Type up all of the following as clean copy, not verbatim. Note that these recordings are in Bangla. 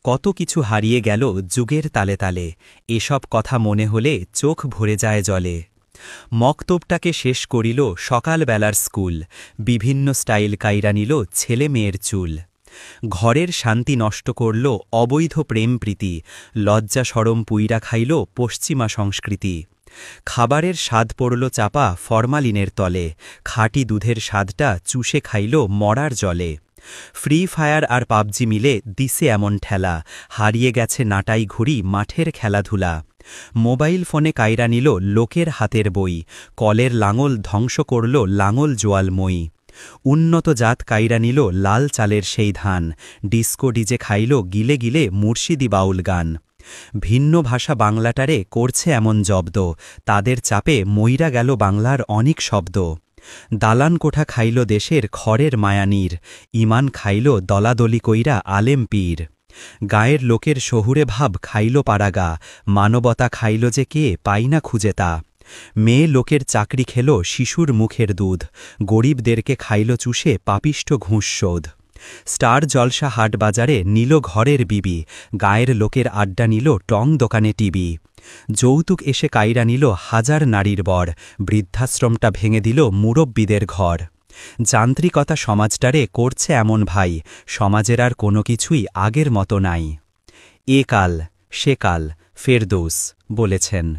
কত কিছু হারিয়ে গেল যুগের তালে তালে, এসব কথা মনে হলে চোখ ভরে যায় জলে। মক্তবটাকে শেষ করিল সকালবেলার স্কুল, বিভিন্ন স্টাইল কাইরা নিল ছেলে মেয়ের চুল। ঘরের শান্তি নষ্ট করল অবৈধ প্রেম প্রীতি, লজ্জা শরম পুইরা খাইল পশ্চিমা সংস্কৃতি। খাবারের স্বাদ পড়ল চাপা ফরমালিনের তলে, খাঁটি দুধের স্বাদটা চুষে খাইল মরার জলে। ফ্রি ফায়ার আর পাবজি মিলে দিছে এমন ঠেলা, হারিয়ে গেছে নাটাই ঘুড়ি মাঠের খেলাধুলা। মোবাইল ফোনে কাইরা নিল লোকের হাতের বই, কলের লাঙল ধ্বংস করল লাঙল জোয়ালময়ী। উন্নত জাত কাইরা নিল লাল চালের সেই ধান, ডিস্কো ডিজে খাইল গিলে গিলে মুর্শিদি বাউল গান। ভিন্ন ভাষা বাংলাটারে করছে এমন জব্দ, তাদের চাপে মইরা গেল বাংলার অনেক শব্দ। দালান কোঠা খাইল দেশের খড়ের মায়ানীর, ইমান খাইল দলাদলি কইরা আলেম পীর। গায়ের লোকের শহুরে ভাব খাইল পাড়াগা, মানবতা খাইল যে কে পাই না খুঁজে তা। মেয়ে লোকের চাকরি খেল শিশুর মুখের দুধ, গরিবদেরকে খাইল চুষে পাপিষ্ঠ ঘুষ শোধ। স্টার জলসা হাট বাজারে নিল ঘরের বিবি, গায়ের লোকের আড্ডা নিল টং দোকানে টিভি। যৌতুক এসে কাইরা নিল হাজার নারীর বর, বৃদ্ধাশ্রমটা ভেঙে দিল মুরব্বিদের ঘর। যান্ত্রিকতা সমাজটারে করছে এমন ভাই, সমাজের আর কোনো কিছুই আগের মতো নাই। এ কাল সে কাল ফেরদৌস বলেছেন।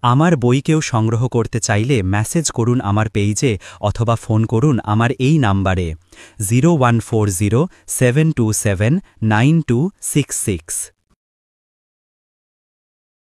আমার বই কেউ সংগ্রহ করতে চাইলে মেসেজ করুন আমার পেইজে, অথবা ফোন করুন আমার এই নাম্বারে 014072792666।